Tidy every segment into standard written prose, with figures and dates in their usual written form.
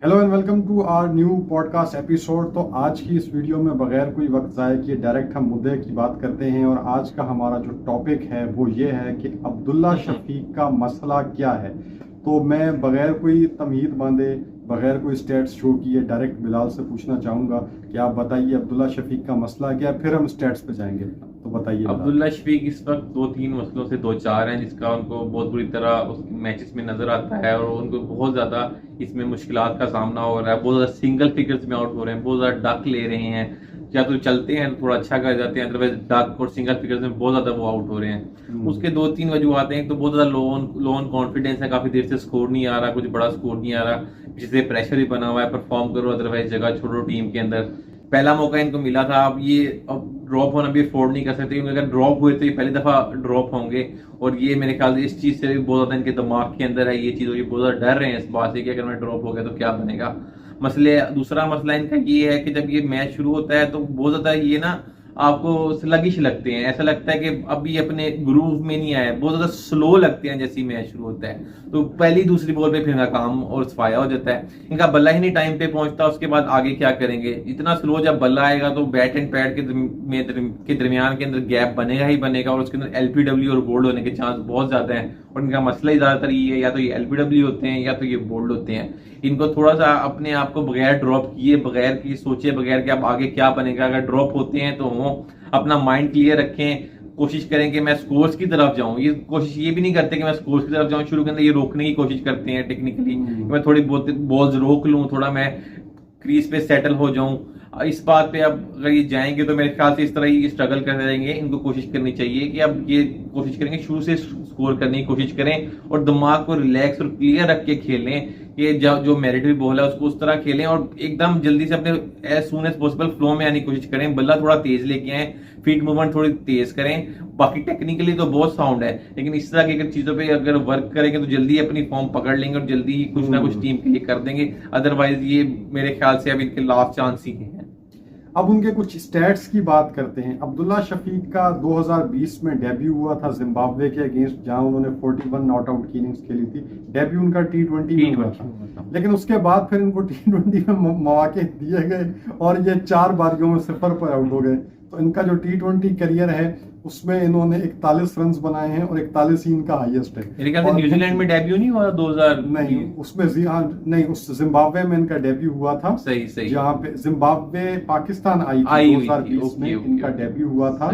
Hello and welcome to our new podcast episode. तो आज की इस वीडियो में बगैर कोई वक्त ज़ाया किए डायरेक्ट हम मुद्दे की बात करते हैं। और आज का हमारा जो टॉपिक है वो ये है कि अब्दुल्ला शफीक का मसला क्या है। तो मैं बगैर कोई तमहीद बांधे, बगैर कोई स्टेट्स शो किए डायरेक्ट बिलाल से पूछना चाहूँगा कि आप बताइए अब्दुल्ला शफीक का मसला क्या है, फिर हम स्टेट्स पे जाएंगे। तो बताइए अब्दुल्ला शफीक इस वक्त दो तीन मसलों से दो चार हैं, जिसका उनको बहुत बुरी तरह उस मैचेस में नजर आता है और उनको बहुत ज्यादा इसमें मुश्किलात का सामना हो रहा है। बहुत ज्यादा सिंगल फिगर्स में आउट हो रहे हैं, बहुत ज्यादा डक ले रहे हैं, या तो चलते हैं थोड़ा अच्छा कर जाते हैं, अदरवाइज डक और सिंगल फिगर्स में बहुत ज्यादा वो आउट हो रहे हैं। उसके दो तीन वजूहत हैं। तो बहुत ज्यादा लो ऑन कॉन्फिडेंस है, काफी देर से स्कोर नहीं आ रहा, कुछ बड़ा स्कोर नहीं आ रहा, जिससे प्रेशर भी बना हुआ है, परफॉर्म करो अदरवाइज जगह छोड़ो टीम के अंदर। पहला मौका इनको मिला था, अब ड्रॉप होना भी अफोर्ड नहीं कर सकते, क्योंकि अगर ड्रॉप हुए तो ये पहली दफा ड्रॉप होंगे। और ये मेरे ख्याल से इस चीज से भी बहुत ज्यादा इनके दिमाग के अंदर है ये चीज, और ये बहुत ज्यादा डर रहे हैं इस बात से कि अगर मैं ड्रॉप हो गया तो क्या बनेगा। दूसरा मसला इनका ये है कि जब ये मैच शुरू होता है तो बहुत ज्यादा ये ना आपको स्लगिश लगते हैं, ऐसा लगता है कि अभी अपने ग्रूव में नहीं आया, बहुत ज्यादा स्लो लगते हैं जैसे ही मैच शुरू होता है। तो पहली दूसरी बॉल पे फिर इनका काम और सफाया हो जाता है, इनका बल्ला ही नहीं टाइम पे पहुंचता, उसके बाद आगे क्या करेंगे। इतना स्लो जब बल्ला आएगा तो बैट एंड पैड के दरमियान के अंदर गैप बनेगा ही बनेगा, और उसके अंदर एलपीडब्ल्यू और बोल्ड होने के चांस बहुत ज्यादा हैं। और इनका मसला ही ज्यादातर ये है, या तो ये एलपीडब्ल्यू होते हैं या तो ये बोल्ड होते हैं। इनको थोड़ा सा अपने आप को बगैर ड्रॉप किए, बगैर की सोचे, बगैर कि अब आगे क्या बनेगा, अगर ड्रॉप होते हैं तो हो अपना माइंड क्लियर रखें, कोशिश करें कि मैं स्कोर्स की तरफ जाऊं। ये कोशिश ये भी नहीं करते कि मैं स्कोर्स की तरफ जाऊं, शुरू के अंदर ये रोकने की कोशिश करते हैं टेक्निकली, मैं थोड़ी बहुत बॉल्स रोक लूं, थोड़ा मैं क्रीज पे सेटल हो जाऊं। इस बात पे अब अगर ये जाएंगे तो मेरे ख्याल से इस तरह ही स्ट्रगल करते रहेंगे। इनको कोशिश करनी चाहिए कि अब ये कोशिश करेंगे शुरू से स्कोर करने की कोशिश करें, और दिमाग को रिलैक्स और क्लियर रख के खेलें कि जो मैरिटरी बॉल है उसको उस तरह खेलें, और एकदम जल्दी से अपने as soon as possible flow में आने की कोशिश करें। बल्ला थोड़ा तेज लेके आए, फीट मूवमेंट थोड़ी तेज करें। बाकी टेक्निकली तो बहुत साउंड है, लेकिन इस तरह की चीजों पे अगर वर्क करेंगे तो जल्दी अपनी फॉर्म पकड़ लेंगे और जल्दी ही कुछ ना कुछ टीम के लिए कर देंगे। अदरवाइज ये मेरे ख्याल से अब इनके लास्ट चांस ही हैं। अब उनके कुछ स्टैट्स की बात करते हैं। अब्दुल्ला शफीक का 2020 में डेब्यू हुआ था जिम्बाब्वे के अगेंस्ट, जहां उन्होंने 41 नॉट आउट की इनिंग्स खेली थी। डेब्यू उनका T20 में हुआ था, लेकिन उसके बाद फिर इनको T20 में मौके दिए गए और ये 4 बारियों में 0 पर आउट हो गए। तो इनका जो T20 करियर है उसमें इन्होंने 41 रन बनाए हैं और 41 ही इनका हाईएस्ट है। मेरे ख्याल से न्यूजीलैंड में डेब्यू नहीं हुआ 2000 नहीं, उसमें नहीं, उस जिम्बाब्वे में इनका डेब्यू हुआ था। सही सही, जहाँ पे जिम्बाब्वे पाकिस्तान आई थी 2020 में इनका डेब्यू हुआ था।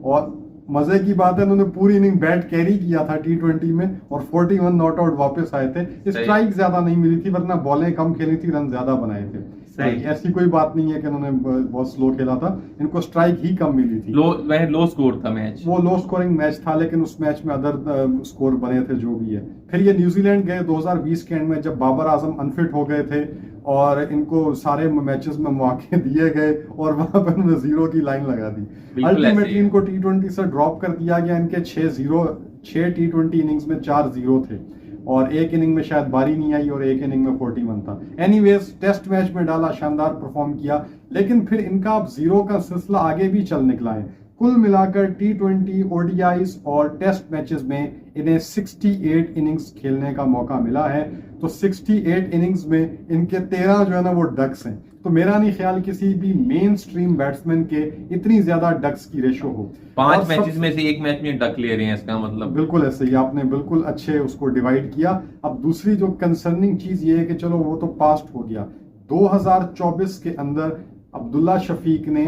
और मजे की बात है इन्होंने पूरी इनिंग बैट कैरी किया था T20 में और 41 नॉट आउट वापस आए थे। स्ट्राइक ज्यादा नहीं मिली थी, वरना बॉलें कम खेली थी, रन ज्यादा बनाए थे। ऐसी कोई बात नहीं है कि उन्होंने बहुत स्लो खेला था, इनको स्ट्राइक ही कम मिली थी। लो स्कोर था मैच, वो लो स्कोरिंग मैच था, लेकिन उस मैच में अदर स्कोर बने थे जो भी है। फिर ये न्यूजीलैंड गए 2020 के एंड में, जब बाबर आजम अनफिट हो गए थे और इनको सारे मैचेस में मौके दिए गए और वहां पर उन्होंने 0 की लाइन लगा दी। अल्टीमेटली इनको T20 से ड्रॉप कर दिया गया। इनके 6 T20 इनिंग्स में 4 0 थे, और एक इनिंग में शायद बारी नहीं आई और एक इनिंग में 41 था। एनीवेज टेस्ट मैच में डाला, शानदार परफॉर्म किया, लेकिन फिर इनका अब 0 का सिलसिला आगे भी चल निकला है। कुल मिलाकर T20, ODIs और टेस्ट मैचेस में इन्हें 68 इनिंग्स खेलने का मौका मिला है। तो 68 इनिंग्स में इनके 13 जो है ना वो डक्स हैं। तो मेरा नहीं ख्याल किसी भी मेन स्ट्रीम बैट्समैन के इतनी ज्यादा डक्स की रेशो हो। 5 मैचेस में से एक मैच में डक ले रहे हैं, इसका मतलब बिल्कुल ऐसे ही आपने बिल्कुल अच्छे उसको डिवाइड किया। अब दूसरी जो कंसर्निंग चीज ये है कि चलो वो तो पास्ट हो गया, 2024 के अंदर अब्दुल्ला शफीक ने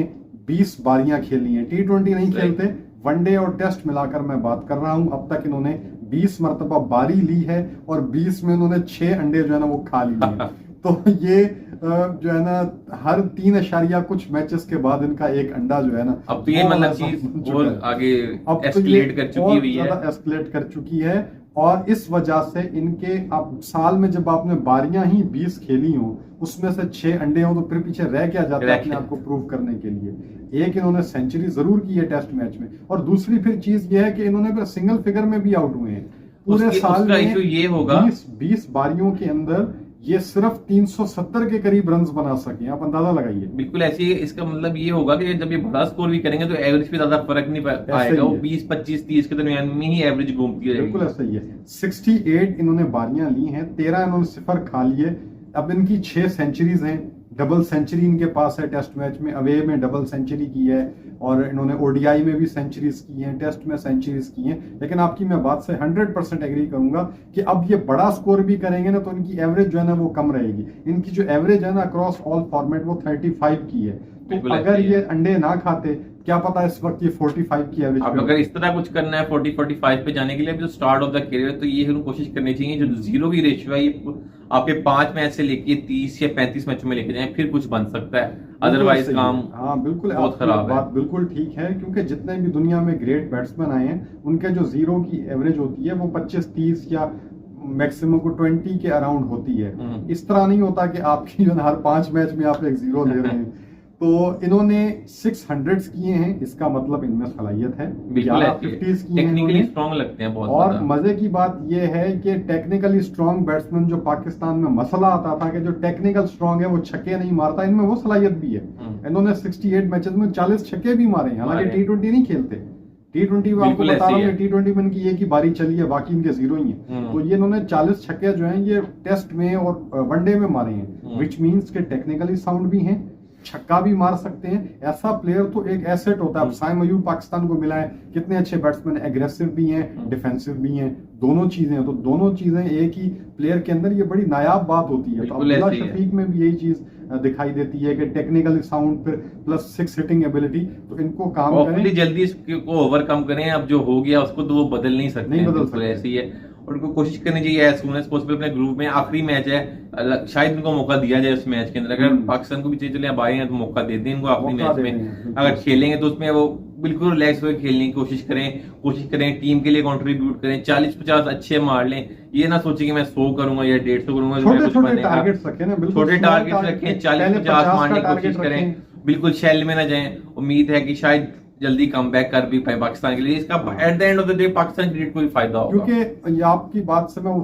20 बारियां खेली हैं। T20 नहीं खेलते, वनडे और टेस्ट मिलाकर मैं बात कर रहा हूं। अब तक इन्होंने 20 मरतबा बारी ली है और 20 में इन्होंने 6 अंडे जो है ना वो खा लिए हैं। तो ये जो है ना हर 3 कुछ मैचेस के बाद इनका एक अंडा जो है ना, अब तो ये मतलब चीज और आगे एस्केलेट कर चुकी है, एस्केलेट कर चुकी है। और इस वजह से इनके अब साल में जब आपने बारियां ही 20 खेली हो, उसमें से 6 अंडे हो, तो फिर पीछे रह क्या जाता है अपने आप को प्रूव करने के लिए। एक इन्होंने सेंचुरी जरूर की है टेस्ट मैच में, और दूसरी फिर चीज ये है कि इन्होंने सिंगल फिगर में भी आउट हुए हैं पूरे साल में। ये होगा 20 बारियों के अंदर ये सिर्फ 370 के करीब रन्स बना सके, आप अंदाजा लगाइए। बिल्कुल ऐसे ही, इसका मतलब ये होगा कि जब ये बड़ा स्कोर भी करेंगे तो एवरेज पे ज्यादा फर्क नहीं आएगा, वो 20, 25, 30 के दरमियान में ही एवरेज घूमती रहेगी। बिल्कुल ऐसा ही है। 68 इन्होंने बारियां ली हैं, 13 इन्होंने 0 खा लिए। अब इनकी 6 सेंचुरीज हैं, डबल सेंचुरी इनके पास है टेस्ट मैच में, अवे में डबल सेंचुरी की है, और इन्होंने ओडीआई में भी सेंचुरीज की हैं, टेस्ट में सेंचुरीज की हैं। लेकिन आपकी मैं बात से 100% एग्री करूंगा कि अब ये बड़ा स्कोर भी करेंगे ना, तो इनकी एवरेज जो है ना वो कम रहेगी। इनकी जो एवरेज है ना अक्रॉस ऑल फॉर्मेट वो 35 की है। तो अगर ये अंडे ना खाते, क्या पता इस वक्त ये 45 की एवरेज। अब अगर इस तरह कुछ करना है 40-45 पे जाने के लिए, जो स्टार्ट ऑफ द करियर, तो ये कोशिश करनी चाहिए जो जीरो की रेशियो है ये आपके 5 मैच से लेके 30 या 35 मैचों में लेके जाएं, फिर कुछ बन सकता है। अदरवाइज काम हाँ बिल्कुल बहुत खराब है। बात बिल्कुल ठीक है, क्योंकि जितने भी दुनिया में ग्रेट बैट्समैन आए हैं उनके जो जीरो की एवरेज होती है वो 25-30 या मैक्सिमम को 20 के अराउंड होती है। इस तरह नहीं होता कि आपकी जो हर 5 मैच में आप एक जीरो ले रहे हैं। तो इन्होंने 600 किए हैं, इसका मतलब इनमें सलाहियत है। 50s किए हैं, टेक्निकली स्ट्रांग लगते हैं बहुत। और मजे की बात यह है कि टेक्निकली स्ट्रांग बैट्समैन जो पाकिस्तान में मसला आता था कि जो टेक्निकल स्ट्रांग है वो छक्के नहीं मारता, इनमें वो सलाहियत भी है। इन्होंने 68 मैचेस में 40 छक्के भी मारे, हालांकि T20 नहीं खेलते। T20 में आपको बता रहा हूँ, T20 में इनकी एक ही बारी चली है, बाकी इनके जीरो ही है। तो ये इन्होंने 40 छक्के जो हैं ये टेस्ट में और वनडे में मारे हैं, विच मीन्स के टेक्निकली साउंड भी हैं, छक्का भी मार सकते हैं। ऐसा प्लेयर तो एक एसेट होता है। अब साइम अयूब पाकिस्तान को मिला है, कितने अच्छे बैट्समैन, एग्रेसिव भी हैं, डिफेंसिव भी हैं, दोनों चीजें हैं। तो दोनों चीजें एक ही प्लेयर के अंदर, ये बड़ी नायाब बात होती है। तो अब्दुल्ला शफीक में भी यही चीज दिखाई देती है कि टेक्निकल साउंड फिर प्लस 6 हिटिंग एबिलिटी, तो इनको काम करें, जल्दी इसको ओवरकम करें। अब जो हो गया उसको तो वो बदल नहीं सकते, नहीं बदल सकते, ऐसी है। और उनको कोशिश करनी चाहिए एज सून एज पॉसिबल अपने ग्रुप में, आखिरी मैच है, शायद उनको मौका दिया जाए उस मैच के अंदर। अगर पाकिस्तान को भी चले अब आए हैं तो मौका दे दें इनको आखिरी मैच में। अगर खेलेंगे तो उसमें वो बिल्कुल रिलैक्स होकर खेलने की कोशिश करें, टीम के लिए कंट्रीब्यूट करें, 40-50 अच्छे मार लें। ये ना सोचे कि मैं 100 करूंगा या 150 करूंगा। छोटे टारगेट्स रखें ना, बिल्कुल छोटे टारगेट्स रखें, 40-50 मारने की कोशिश करें, बिल्कुल शेल में ना जाएं। उम्मीद है कि शायद जल्दी कम बैक कर भी पाए पाकिस्तान के लिए। इसका at the end of the day Pakistan cricket को भी फायदा होगा। क्योंकि ये आपकी बात से मैं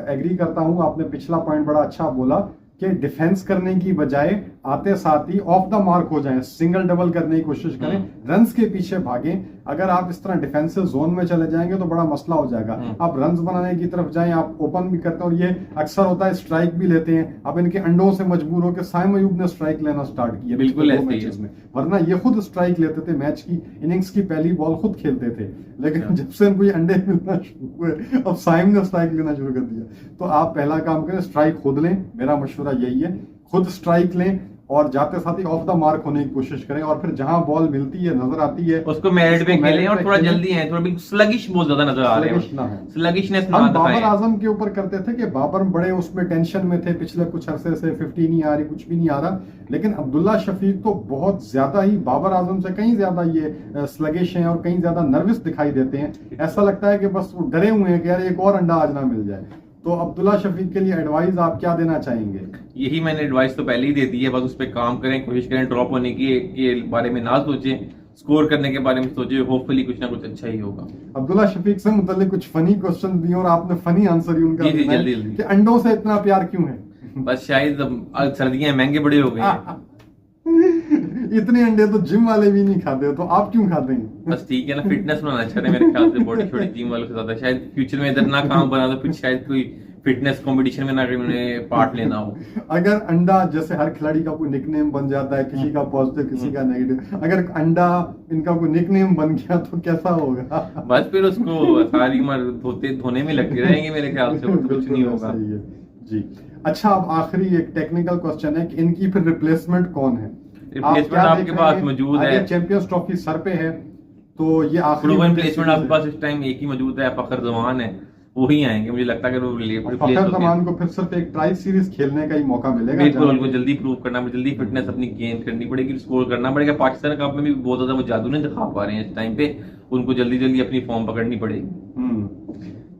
एग्री करता हूं, आपने पिछला पॉइंट बड़ा अच्छा बोला कि डिफेंस करने की बजाय आते साथ ही ऑफ द मार्क हो जाएं, सिंगल डबल करने की कोशिश करें, रन्स के पीछे भागें। अगर आप इस तरह डिफेंसिव जोन में चले जाएंगे तो बड़ा मसला हो जाएगा। आप रन्स बनाने की तरफ जाएं, आप ओपन भी करते हैं, और ये अक्सर होता है स्ट्राइक भी लेते हैं। अब इनके अंडों से मजबूर होकर साइम अयूब ने स्ट्राइक लेना स्टार्ट किया, बिल्कुल मैचेस में, वरना ये खुद स्ट्राइक लेते थे, मैच की इनिंग्स की पहली बॉल खुद खेलते थे। लेकिन जब से इनको ये अंडे मिलना शुरू हुए, अब साइम ने स्ट्राइक लेना शुरू कर दिया। तो आप पहला काम करें, स्ट्राइक खुद लें, मेरा मशवरा यही है, खुद स्ट्राइक लें और जाते साथ ही ऑफ द मार्क होने की कोशिश करें, और फिर जहां बॉल मिलती है, नजर आती है, उसको मेरिट पे खेलें। और थोड़ा जल्दी है, थोड़ा स्लगिश बहुत ज्यादा नजर आ रहे हैं, स्लगिशनेस हम बाबर आजम के ऊपर करते थे कि बाबर बड़े उसमें टेंशन में थे, पिछले कुछ अरसे से 50 नहीं आ रही, कुछ भी नहीं आ रहा। लेकिन अब्दुल्ला शफीक तो बहुत ज्यादा ही बाबर आजम से कहीं ज्यादा ये स्लगिश हैं और कहीं ज्यादा नर्वस दिखाई देते हैं। ऐसा लगता है कि बस वो डरे हुए हैं कि यार एक और अंडा आज ना मिल जाए। तो अब्दुल्ला शफीक के लिए एडवाइस आप क्या देना चाहेंगे? यही मैंने एडवाइस तो पहले ही दे दी है, बस उस पर काम करें, कोशिश करें, ड्रॉप होने के बारे में ना सोचें, स्कोर करने के बारे में सोचें, होपफुली कुछ ना कुछ अच्छा ही होगा। अब्दुल्ला शफीक से मुताल्लिक कुछ फनी क्वेश्चन दिए और आपने फनी आंसर ही उनका जी, जल्दी कि अंडों से इतना प्यार क्यों है? बस शायद सर्दियां महंगे बड़े हो गए इतने अंडे तो जिम वाले भी नहीं खाते, तो आप क्यों खाते हैं? बस ठीक है ना, फिटनेस बनाना चाहते हैं मेरे ख्याल से, बॉडी छोटी जिम वालों से ज्यादा। शायद फ्यूचर में इधर ना काम बना तो फिर शायद कोई फिटनेस कंपटीशन में ना उन्हें पार्ट लेना हो। अगर अंडा, जैसे हर खिलाड़ी का कोई निकनेम बन जाता है, किसी का पॉजिटिव किसी का नेगेटिव, अगर अंडा इनका कोई निकनेम बन गया तो कैसा होगा? बस फिर उसको सारी उम्र धोने में लगे रहेंगे मेरे ख्याल से, कुछ नहीं होगा। जी अच्छा, अब आखिरी एक टेक्निकल क्वेश्चन है कि इनकी फिर रिप्लेसमेंट कौन है? रिप्लेसमेंट आपके पास मौजूद है, चैंपियंस ट्रॉफी सर पे है, तो ये आखिरी रिप्लेसमेंट आपके पास इस टाइम एक ही मौजूद है, फखर जमान है, वही आएंगे। मुझे लगता है कि वो फखर जमान को फिर सिर्फ एक ट्राई सीरीज खेलने का ही मौका मिलेगा। बिल्कुल, उनको जल्दी प्रूव करना, जल्दी फिटनेस अपनी गेन करनी पड़ेगी, स्कोर करना पड़ेगा। पाकिस्तान कप में भी बहुत ज्यादा वो जादू नहीं दिखा पा रहे हैं इस टाइम पे, उनको जल्दी जल्दी अपनी फॉर्म पकड़नी पड़ेगी।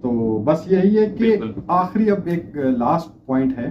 तो बस यही है कि आखिरी अब एक लास्ट पॉइंट है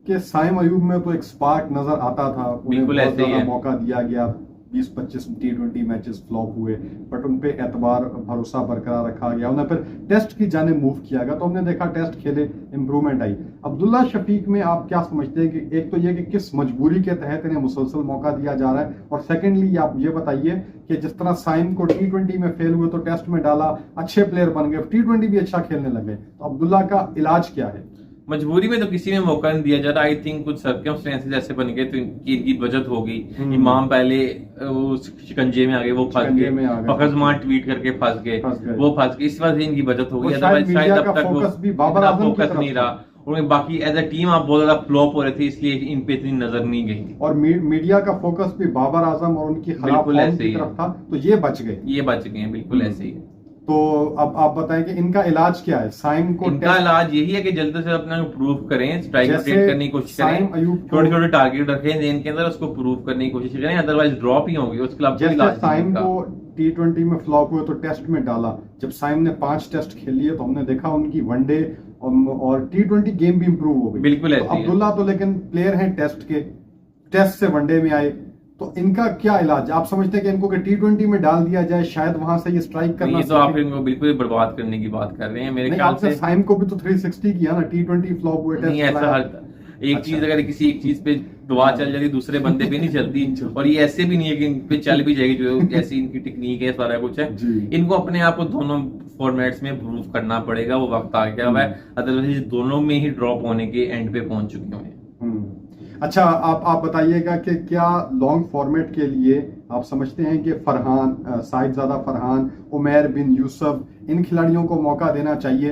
कि साइम अयूब में तो एक स्पार्क नजर आता था, उन्हें बहुत ज्यादा मौका दिया गया, 20-25 T20 मैचेस फ्लॉप हुए, बट उन पे एतबार भरोसा बरकरार रखा गया, उन्हें फिर टेस्ट की जाने मूव किया गया, तो हमने देखा टेस्ट खेले, इंप्रूवमेंट आई। अब्दुल्ला शफीक में आप क्या समझते हैं कि एक तो ये कि किस मजबूरी के तहत इन्हें मुसलसल मौका दिया जा रहा है, और सेकेंडली आप ये बताइए कि जिस तरह साइम को T20 में फेल हुए तो टेस्ट में डाला, अच्छे प्लेयर बन गए, T20 भी अच्छा खेलने लगे, तो अब्दुल्ला का इलाज क्या है? मजबूरी में तो किसी ने मौका नहीं दिया जा रहा। आई थिंक कुछ सर्कमस्टेंसेस ऐसे बन गए तो इनकी बचत हो गई। इमाम पहले वो शिकंजे में आ गए, वो फंस शिकंजे में गए, आ गए। फखरजमान ट्वीट करके फंस गए, वो फंस गए, इस वजह से इनकी बचत हो गई। और शायद मीडिया अब का तक वो फोकस भी बाबर इतना आजम की फोकस तरफ नहीं था। रहा, और बाकी एज अ टीम आप बहुत ज्यादा फ्लॉप हो रहे थे, इसलिए इन पे इतनी नजर नहीं गई। और मीडिया का फोकस भी बाबर आजम और उनकी खराब बिल्कुल फॉर्म ऐसे की ही तरफ है। था, तो ये बच गए। ये बच गए हैं, बिल्कुल ऐसे ही है। तो अब आप बताएं कि इनका इलाज क्या है? साइम को इनका इलाज यही है कि जल्द से जल्द अपना प्रूव करें, स्ट्राइक जैसे रोटेट करने की कोशिश साइम करें, अयूब को- छोटे छोटे टारगेट रखें इनके अंदर, उसको प्रूव करने की कोशिश करें, अदरवाइज ड्रॉप ही होंगे, उसके अलावा कोई जैसे इलाज नहीं साइम इनका। को T20 में फ्लॉप हुए तो टेस्ट में डाला। जब साइम ने 5 टेस्ट खेल लिए तो हमने देखा उनकी वनडे और T20 गेम भी इंप्रूव हो गई। बिल्कुल तो ऐसे ही है। अब्दुल्ला तो लेकिन प्लेयर हैं टेस्ट के, टेस्ट से वनडे में आए, तो इनका क्या इलाज? आप समझते हैं कि इनको T20 में डाल दिया जाए, शायद वहां से ये स्ट्राइक करना ये तो आप सीखें? इनको बिल्कुल बर्बाद करने की बात कर रहे हैं मेरे नहीं, ख्याल आपने से। साइम को भी तो 360 किया ना, T20 फ्लॉप हुए, नहीं, टेस्ट ऐसा चलाया। एक अच्छा। चीज अगर किसी एक चीज पे दुआ चल जाती दूसरे बंदे पे नहीं चलती, और ये ऐसे भी नहीं है कि इन पे चल भी जाएगी, जो जैसी इनकी टेक्निक है, सारा कुछ है। जी। इनको अपने आप को दोनों फॉर्मेट्स में प्रूव करना पड़ेगा, वो वक्त आ गया हुआ है, अदरवाइज दोनों में ही ड्रॉप होने के एंड पे पहुंच चुके हैं। अच्छा, आप बताइएगा कि क्या लॉन्ग फॉर्मेट के लिए आप समझते हैं कि फरहान, साहिबजादा फरहान, उमैर बिन यूसुफ, इन खिलाड़ियों को मौका देना चाहिए?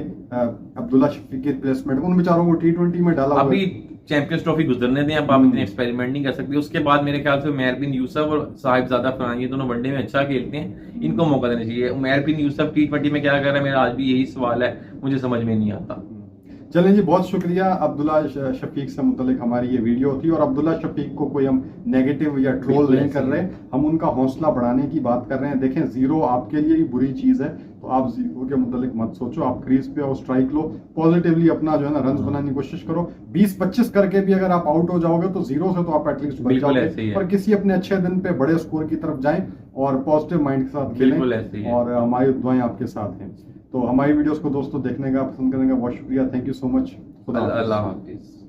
अब्दुल्ला शफीक के प्लेसमेंट, उन बेचारों को T20 में डाला हुआ अभी है। चैंपियंस ट्रॉफी गुजरने दें, अब आप इतने एक्सपेरिमेंट नहीं कर सकते। उसके बाद मेरे ख्याल से उमैर बिन यूसुफ और साहिबजादा फरहान, ये दोनों वनडे में अच्छा खेलते हैं, इनको मौका देना चाहिए। उमैर बिन यूसुफ T20 में क्या कर रहा है, मेरा आज भी यही सवाल है, मुझे समझ में नहीं आता। चलें जी, बहुत शुक्रिया। अब्दुल्ला शफीक से मुतल्लिक हमारी ये वीडियो थी, और अब्दुल्ला शफीक को कोई हम नेगेटिव या ट्रोल नहीं कर रहे, हम उनका हौसला बढ़ाने की बात कर रहे हैं। देखें, जीरो आपके लिए ही बुरी चीज है, तो आप जीरो के मुतल्लिक मत सोचो। आप क्रीज पे आओ, स्ट्राइक लो, पॉजिटिवली अपना जो है ना रन बनाने की कोशिश करो। 20-25 करके भी अगर आप आउट हो जाओगे तो जीरो से तो आप एटलीस्ट बच जाओगे, और किसी अपने अच्छे दिन पे बड़े स्कोर की तरफ जाएं और पॉजिटिव माइंड के साथ खेलें, और हमारी दुआएं आपके साथ हैं। तो हमारी वीडियोस को दोस्तों देखने का, पसंद करने का बहुत शुक्रिया। Thank you so much. Allah Hafiz.